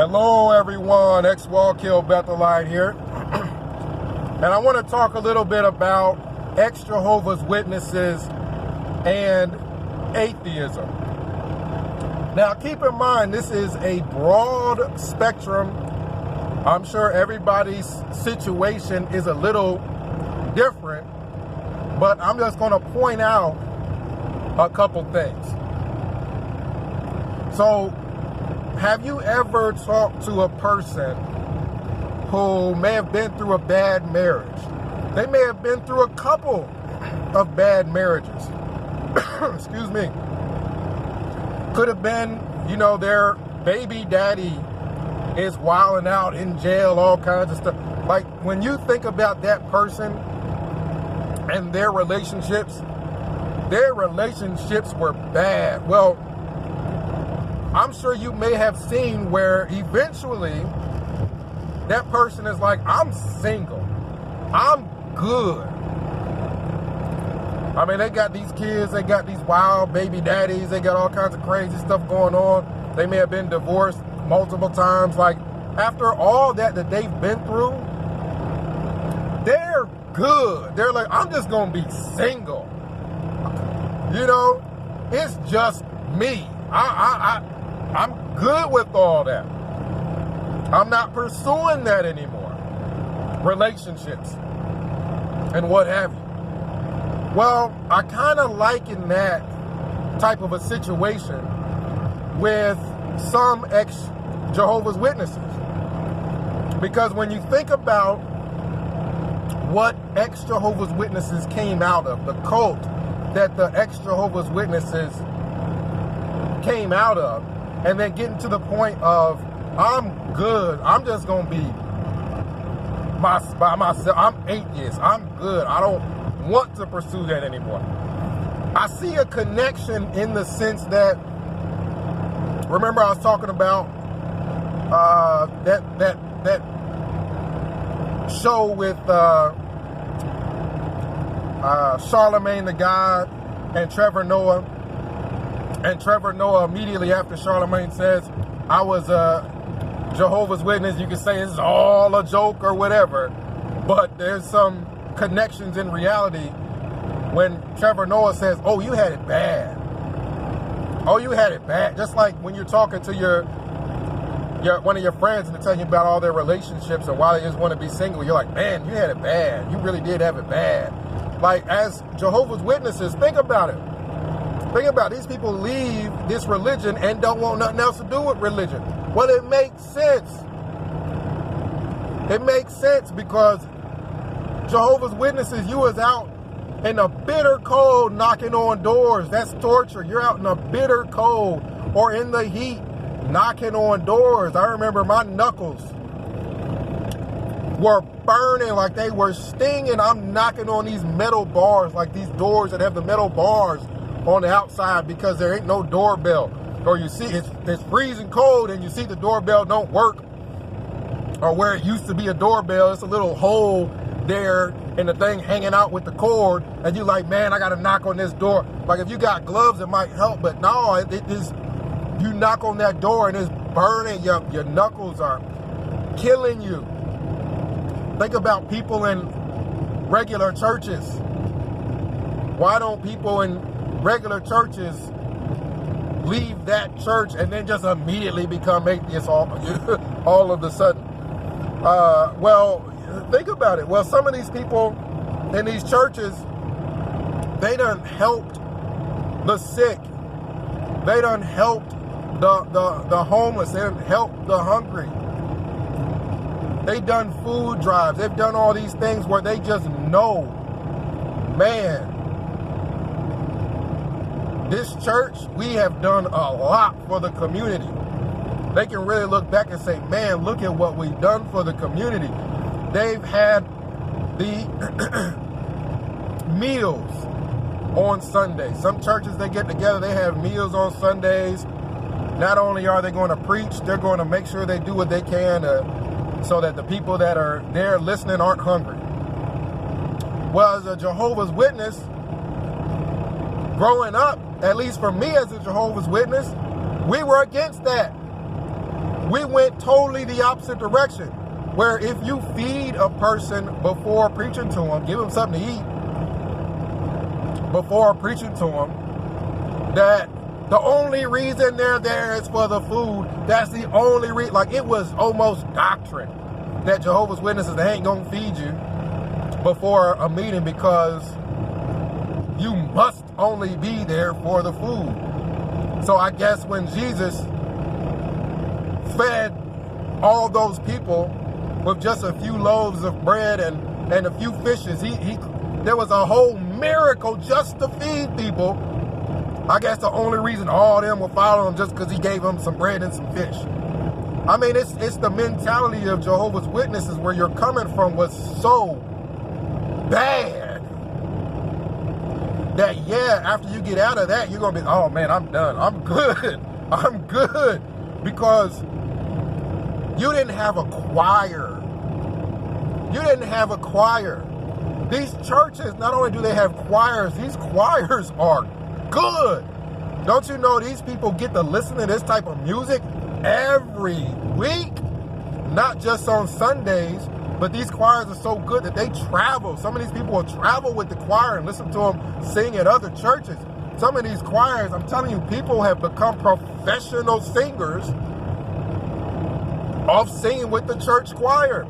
Hello everyone, X-Wall-Kill Bethelite here. And I want to talk a little bit about ex-Jehovah's Witnesses and atheism. Now keep in mind, this is a broad spectrum. I'm sure everybody's situation is a little different, but I'm just going to point out a couple things. So, have you ever talked to a person who may have been through a bad marriage? They may have been through a couple of bad marriages. Excuse me. Could have been, their baby daddy is wilding out in jail, all kinds of stuff. Like, when you think about that person and their relationships were bad. Well, I'm sure you may have seen where eventually that person is like, I'm single. I'm good. I mean, they got these kids, they got these wild baby daddies, they got all kinds of crazy stuff going on. They may have been divorced multiple times. Like, after all that they've been through, they're good. They're like, I'm just going to be single. It's just me. I'm good with all that. I'm not pursuing that anymore. Relationships and what have you. Well, I kind of liken that type of a situation with some ex-Jehovah's Witnesses. Because when you think about what ex-Jehovah's Witnesses came out of, the cult that the ex-Jehovah's Witnesses came out of, and then getting to the point of, I'm good, I'm just going to be by myself, I'm atheist, I'm good, I don't want to pursue that anymore. I see a connection in the sense that, remember I was talking about that show with Charlemagne the God and Trevor Noah. And Trevor Noah, immediately after Charlemagne says, I was a Jehovah's Witness, you can say it's all a joke or whatever, but there's some connections in reality when Trevor Noah says, oh, you had it bad. Oh, you had it bad. Just like when you're talking to your one of your friends and they're telling you about all their relationships and why they just want to be single, you're like, man, you had it bad. You really did have it bad. Like, as Jehovah's Witnesses, think about it. Think about it. These people leave this religion and don't want nothing else to do with religion. Well, it makes sense. It makes sense because Jehovah's Witnesses, you was out in the bitter cold knocking on doors. That's torture. You're out in the bitter cold or in the heat knocking on doors. I remember my knuckles were burning, like they were stinging. I'm knocking on these metal bars, like these doors that have the metal bars on the outside because there ain't no doorbell. Or you see it's freezing cold and you see the doorbell don't work. Or where it used to be a doorbell, it's a little hole there and the thing hanging out with the cord, and you like, man, I gotta knock on this door. Like, if you got gloves it might help, but no, it is, you knock on that door and it's burning, your knuckles are killing you. Think about people in regular churches. Why don't people in regular churches leave that church and then just immediately become atheists all of a sudden? Well, think about it. Well, some of these people in these churches, they done helped the sick. They done helped the homeless. They done helped the hungry. They done food drives. They've done all these things where they just know, man, this church, we have done a lot for the community. They can really look back and say, man, look at what we've done for the community. They've had the meals on Sundays. Some churches, they get together, they have meals on Sundays. Not only are they going to preach, they're going to make sure they do what they can so that the people that are there listening aren't hungry. Well, as a Jehovah's Witness, growing up, at least for me as a Jehovah's Witness, we were against that. We went totally the opposite direction, where if you feed a person before preaching to them, give them something to eat before preaching to them, that the only reason they're there is for the food. That's the only reason. Like, it was almost doctrine that Jehovah's Witnesses, they ain't gonna feed you before a meeting because you must only be there for the food. So I guess when Jesus fed all those people with just a few loaves of bread and a few fishes, there was a whole miracle just to feed people. I guess the only reason all of them will follow him just because he gave them some bread and some fish. I mean, it's the mentality of Jehovah's Witnesses where you're coming from was so bad that, yeah, after you get out of that, you're going to be, oh man, I'm done. I'm good. I'm good. Because you didn't have a choir. You didn't have a choir. These churches, not only do they have choirs, these choirs are good. Don't you know these people get to listen to this type of music every week? Not just on Sundays, but these choirs are so good that they travel. Some of these people will travel with the choir and listen to them sing at other churches. Some of these choirs, I'm telling you, people have become professional singers of singing with the church choir.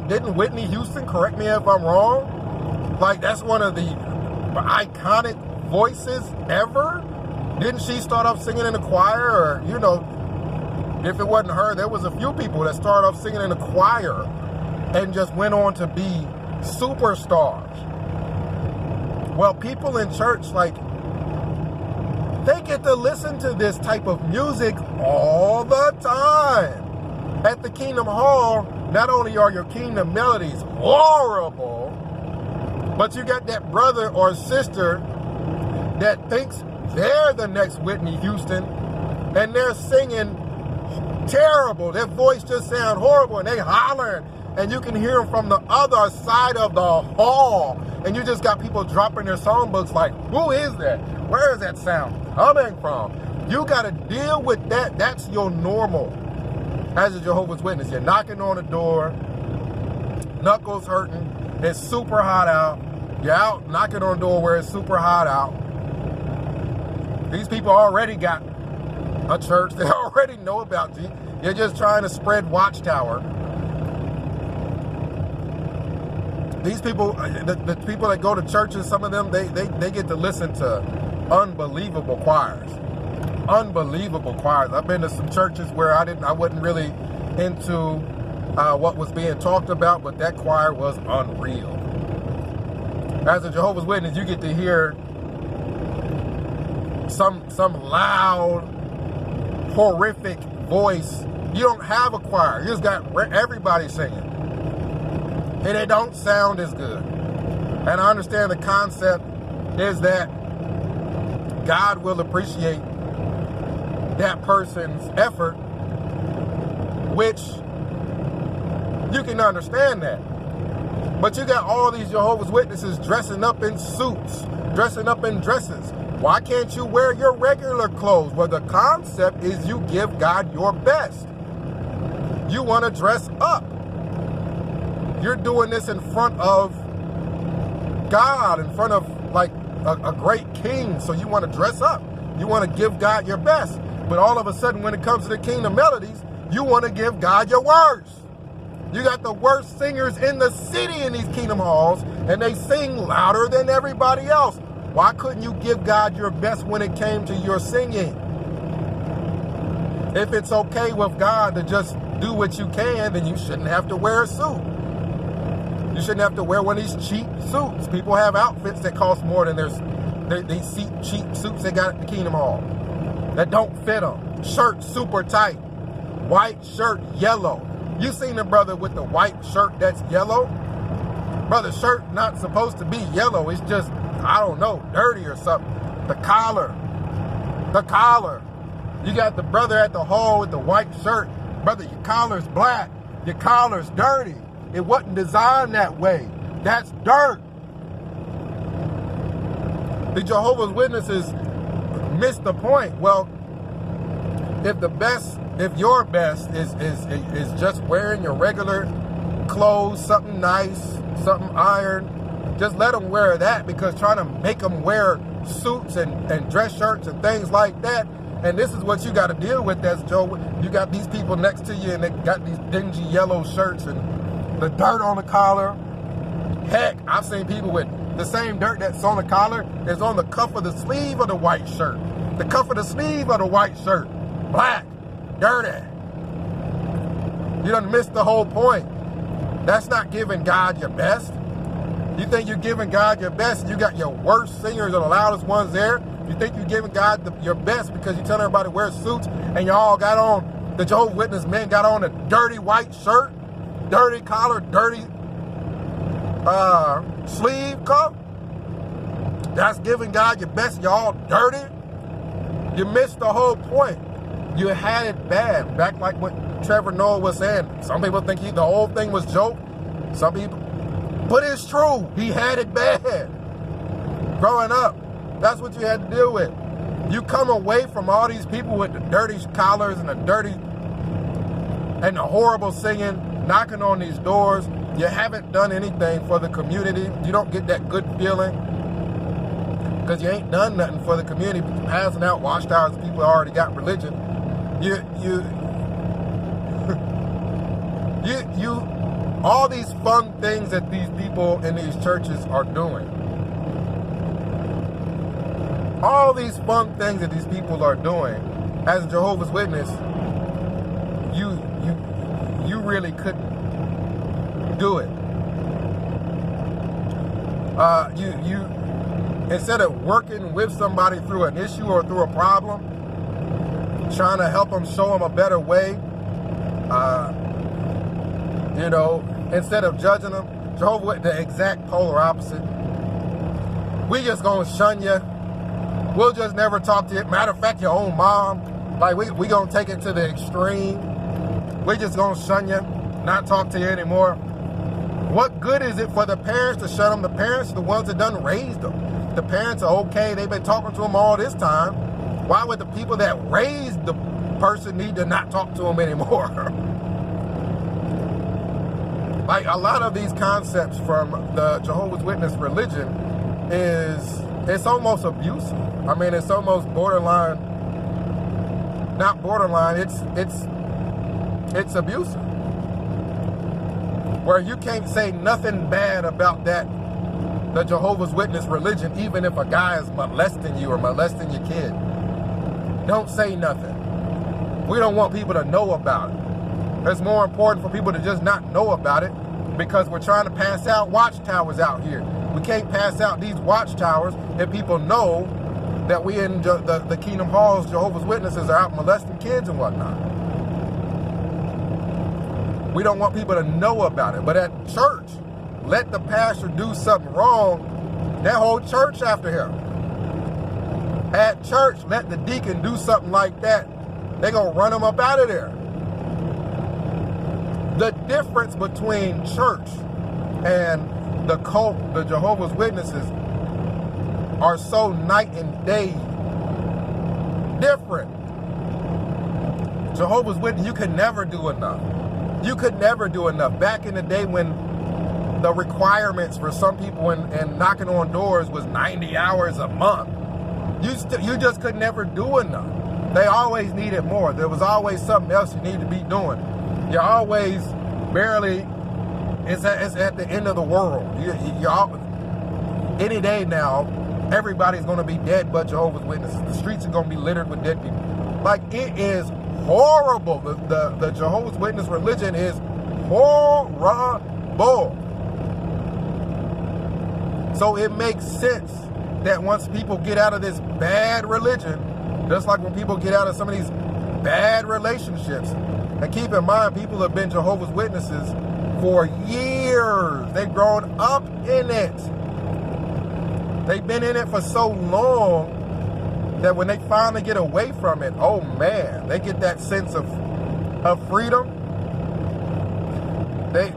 Didn't Whitney Houston, correct me if I'm wrong, like that's one of the iconic voices ever? Didn't she start off singing in the choir? Or, you know, if it wasn't her, there was a few people that started off singing in the choir and just went on to be superstars. Well, people in church, like, they get to listen to this type of music all the time. At the Kingdom Hall, not only are your Kingdom melodies horrible, but you got that brother or sister that thinks they're the next Whitney Houston, and they're singing terrible. Their voice just sounds horrible, and they hollering, and you can hear them from the other side of the hall, and you just got people dropping their songbooks like, who is that? Where is that sound coming from? You got to deal with that. That's your normal as a Jehovah's Witness. You're knocking on the door, knuckles hurting, it's super hot out. You're out knocking on the door where it's super hot out. These people already got a church. They already know about you. You're just trying to spread Watchtower. These people, the people that go to churches, some of them, they get to listen to unbelievable choirs. Unbelievable choirs. I've been to some churches where I wasn't really into what was being talked about, but that choir was unreal. As a Jehovah's Witness, you get to hear some loud, horrific voice. You don't have a choir. You just got everybody singing. And it don't sound as good. And I understand the concept is that God will appreciate that person's effort, which you can understand that. But you got all these Jehovah's Witnesses dressing up in suits, dressing up in dresses. Why can't you wear your regular clothes? Well, the concept is you give God your best. You want to dress up. You're doing this in front of God, in front of like a great king. So you want to dress up. You want to give God your best. But all of a sudden, when it comes to the Kingdom melodies, you want to give God your worst. You got the worst singers in the city in these Kingdom halls, and they sing louder than everybody else. Why couldn't you give God your best when it came to your singing? If it's okay with God to just do what you can, then you shouldn't have to wear a suit. You shouldn't have to wear one of these cheap suits. People have outfits that cost more than these cheap suits they got at the Kingdom Hall that don't fit them. Shirt super tight. White shirt, yellow. You seen the brother with the white shirt that's yellow? Brother, shirt not supposed to be yellow. It's just, I don't know, dirty or something. The collar. You got the brother at the hall with the white shirt. Brother, your collar's black. Your collar's dirty. It wasn't designed that way. That's dirt. The Jehovah's Witnesses missed the point. Well, if your best is just wearing your regular clothes, something nice, something ironed, just let them wear that, because trying to make them wear suits and dress shirts and things like that, and this is what you got to deal with as Joe. You got these people next to you and they got these dingy yellow shirts and the dirt on the collar. Heck, I've seen people with the same dirt that's on the collar is on the cuff of the sleeve of the white shirt. The cuff of the sleeve of the white shirt. Black. Dirty. You done missed the whole point. That's not giving God your best. You think you're giving God your best? You got your worst singers and the loudest ones there. You think you're giving God your best because you tell everybody to wear suits and y'all got on, the Jehovah's Witness men got on a dirty white shirt, dirty collar, dirty sleeve cuff? That's giving God your best. Y'all dirty? You missed the whole point. You had it bad. Back like what Trevor Noah was saying. Some people think the whole thing was joke. Some people, but it's true. He had it bad. Growing up, that's what you had to deal with. You come away from all these people with the dirty collars and the dirty and the horrible singing, knocking on these doors. You haven't done anything for the community. You don't get that good feeling because you ain't done nothing for the community. Passing out watchtowers to people who already got religion. All these fun things that these people in these churches are doing. All these fun things that these people are doing, as a Jehovah's Witness, you really couldn't do it. You instead of working with somebody through an issue or through a problem, trying to help them, show them a better way, instead of judging them, Jehovah Witness, the exact polar opposite. We just gonna shun you. We'll just never talk to you. Matter of fact, your own mom, like we gonna take it to the extreme. We just gonna shun you, not talk to you anymore. What good is it for the parents to shun them? The parents are the ones that done raised them. The parents are okay. They've been talking to them all this time. Why would the people that raised the person need to not talk to them anymore? Like a lot of these concepts from the Jehovah's Witness religion it's almost abusive. I mean, it's almost borderline, not borderline, it's abusive. Where you can't say nothing bad about the Jehovah's Witness religion, even if a guy is molesting you or molesting your kid. Don't say nothing. We don't want people to know about it. It's more important for people to just not know about it because we're trying to pass out watchtowers out here. We can't pass out these watchtowers if people know that we in the Kingdom Halls, Jehovah's Witnesses are out molesting kids and whatnot. We don't want people to know about it. But at church, let the pastor do something wrong, that whole church after him. At church, let the deacon do something like that, they're going to run him up out of there. The difference between church and the cult, the Jehovah's Witnesses, are so night and day different. Jehovah's Witness, you could never do enough. You could never do enough. Back in the day when the requirements for some people and knocking on doors was 90 hours a month, you just could never do enough. They always needed more. There was always something else you need to be doing. You're always barely, it's at the end of the world. Any day now, everybody's going to be dead but Jehovah's Witnesses. The streets are going to be littered with dead people. Like, it is horrible. The Jehovah's Witness religion is horrible. So it makes sense that once people get out of this bad religion, just like when people get out of some of these bad relationships, and keep in mind, people have been Jehovah's Witnesses for years. They've grown up in it. They've been in it for so long that when they finally get away from it, oh man, they get that sense of freedom. They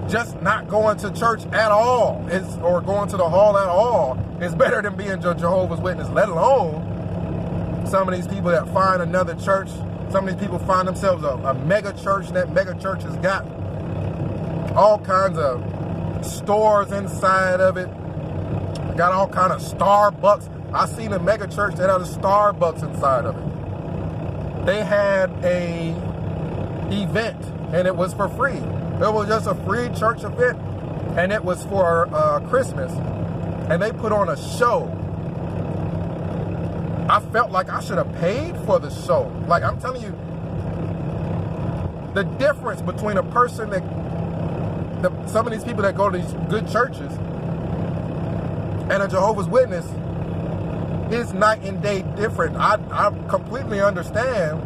just not going to church at all or going to the hall at all is better than being Jehovah's Witness, let alone Some of these people that find another church, some of these people find themselves a mega church, and that mega church has got all kinds of stores inside of it. Got all kind of Starbucks. I seen a mega church that had a Starbucks inside of it. They had a event, and it was for free. It was just a free church event, and it was for Christmas. And they put on a show. I felt like I should have paid for the show. Like, I'm telling you, the difference between a person that, some of these people that go to these good churches and a Jehovah's Witness is night and day different. I completely understand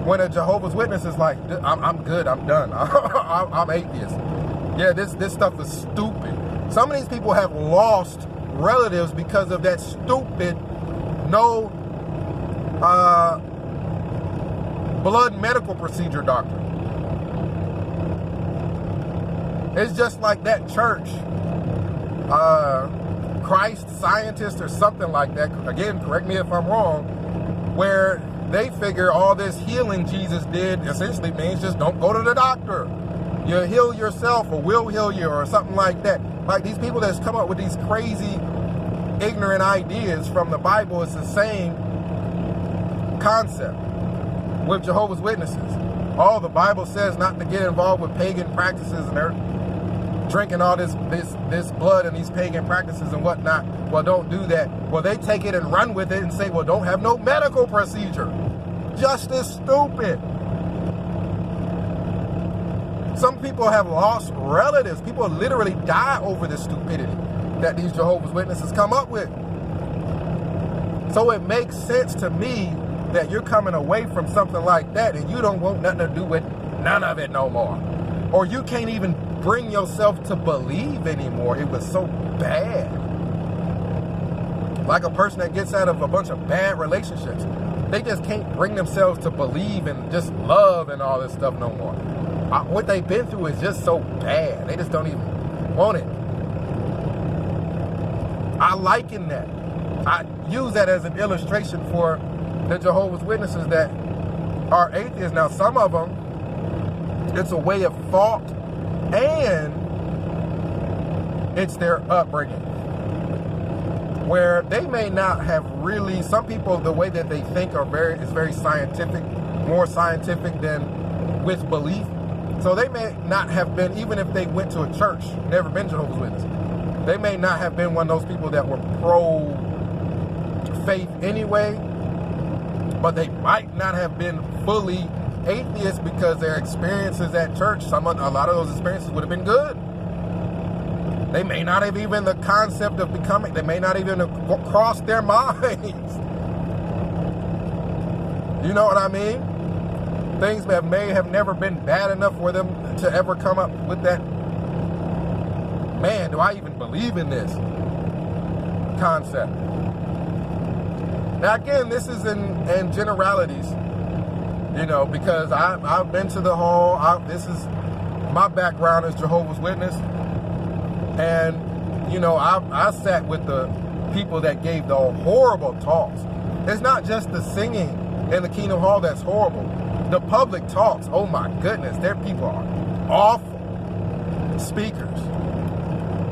when a Jehovah's Witness is like, I'm good, I'm done, I'm atheist. Yeah, this stuff is stupid. Some of these people have lost relatives because of that stupid no blood medical procedure doctrine. It's just like that church, Christ Scientist or something like that. Again, correct me if I'm wrong, where they figure all this healing Jesus did essentially means just don't go to the doctor. You heal yourself, or we'll heal you, or something like that. Like, these people that's come up with these crazy, ignorant ideas from the Bible, is the same concept with Jehovah's Witnesses. Oh, the Bible says not to get involved with pagan practices, and they're drinking all this blood and these pagan practices and whatnot. Well, don't do that. Well, they take it and run with it and say, well, don't have no medical procedure. Just as stupid. Some people have lost relatives. People literally die over this stupidity that these Jehovah's Witnesses come up with. So it makes sense to me that you're coming away from something like that and you don't want nothing to do with none of it no more. Or you can't even bring yourself to believe anymore. It was so bad. Like a person that gets out of a bunch of bad relationships. They just can't bring themselves to believe and just love and all this stuff no more. What they've been through is just so bad. They just don't even want it. I liken that. I use that as an illustration for the Jehovah's Witnesses that are atheists. Now, some of them, it's a way of thought and it's their upbringing, where they may not have really, some people, the way that they think is very scientific, more scientific than with belief. So they may not have been, even if they went to a church, never been Jehovah's Witness, they may not have been one of those people that were pro-faith anyway, but they might not have been fully atheists because their experiences at church, a lot of those experiences would have been good. They may not have even the concept of becoming, they may not even have crossed their minds. You know what I mean? Things that may have never been bad enough for them to ever come up with that, man, do I even believe in this concept? Now, again, this is in generalities, you know, because I've been to the hall. This is my background as Jehovah's Witness. And, you know, I sat with the people that gave the horrible talks. It's not just the singing in the Kingdom Hall that's horrible. The public talks, oh my goodness, their people are awful speakers.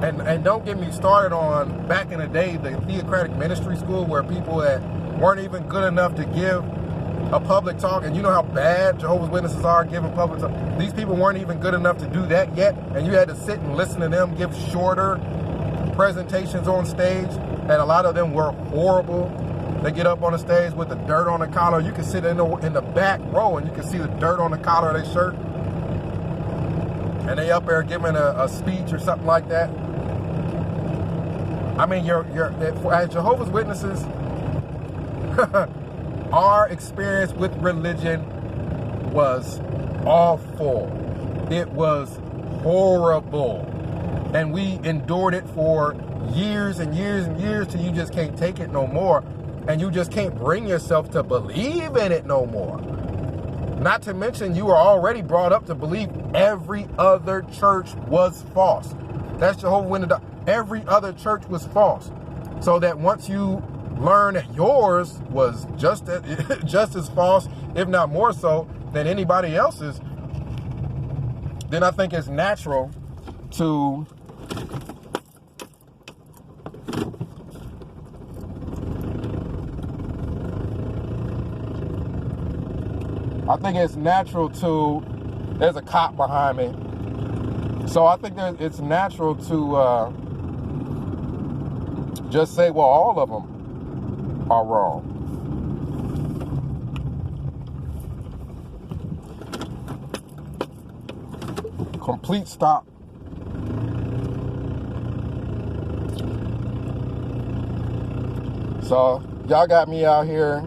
And don't get me started on, back in the day, the theocratic ministry school, where people that weren't even good enough to give a public talk. And you know how bad Jehovah's Witnesses are giving public talk. These people weren't even good enough to do that yet. And you had to sit and listen to them give shorter presentations on stage. And a lot of them were horrible. They get up on the stage with the dirt on the collar. You can sit in the back row and you can see the dirt on the collar of their shirt. And they up there giving a speech or something like that. I mean, as Jehovah's Witnesses, our experience with religion was awful. It was horrible. And we endured it for years and years and years till you just can't take it no more. And you just can't bring yourself to believe in it no more. Not to mention, you are already brought up to believe every other church was false. That's Jehovah's Witness. Every other church was false. So that once you learn that yours was just as false, if not more so, than anybody else's, then I think it's natural to there's a cop behind me. So I think it's natural to just say, well, all of them are wrong. Complete stop. So y'all got me out here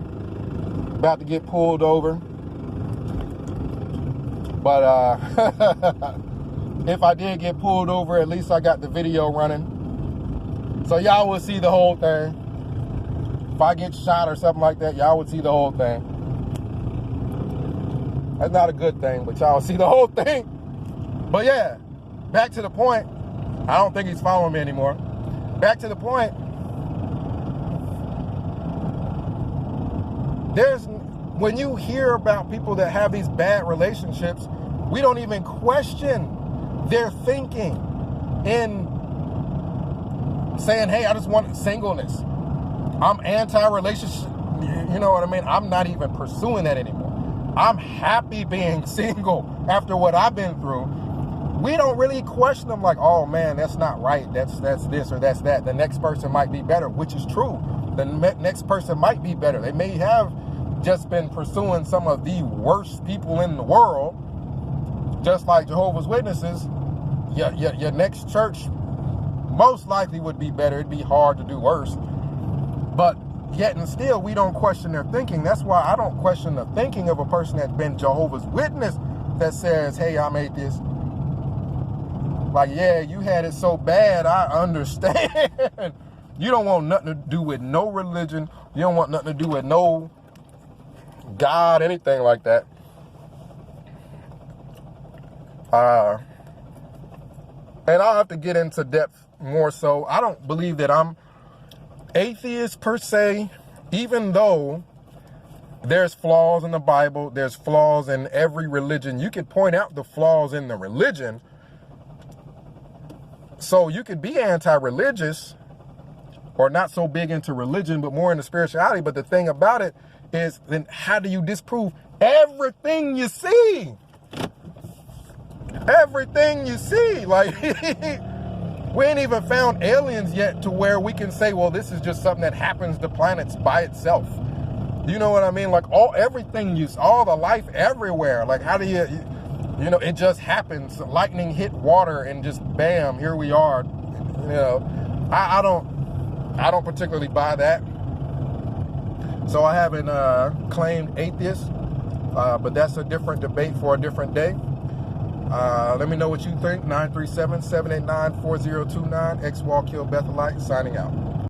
about to get pulled over. But if I did get pulled over, at least I got the video running. So y'all will see the whole thing. If I get shot or something like that, y'all would see the whole thing. That's not a good thing, but y'all will see the whole thing. But yeah, back to the point. I don't think he's following me anymore. Back to the point. When you hear about people that have these bad relationships, we don't even question their thinking in saying, hey, I just want singleness. I'm anti-relationship. You know what I mean? I'm not even pursuing that anymore. I'm happy being single after what I've been through. We don't really question them like, oh man, that's not right. That's this or that's that. The next person might be better, which is true. The next person might be better. They may have just been pursuing some of the worst people in the world, just like Jehovah's Witnesses. Your next church most likely would be better. It'd be hard to do worse. But yet and still, we don't question their thinking. That's why I don't question the thinking of a person that's been Jehovah's Witness that says, hey, I'm atheist. Like, yeah, you had it so bad, I understand. You don't want nothing to do with no religion. You don't want nothing to do with no God, anything like that. And I'll have to get into depth more so. I don't believe that I'm atheist per se, even though there's flaws in the Bible, there's flaws in every religion. You could point out the flaws in the religion. So you could be anti-religious or not so big into religion, but more into spirituality. But the thing about it is, then how do you disprove everything you see? Everything you see. Like, we ain't even found aliens yet to where we can say, well, this is just something that happens to planets by itself. You know what I mean? Like, everything all the life everywhere. Like, how do you know, it just happens. Lightning hit water and just bam, here we are. You know, I don't particularly buy that. So I haven't claimed atheist, but that's a different debate for a different day. Let me know what you think. 937-789-4029. X-Wall Kill Bethelite signing out.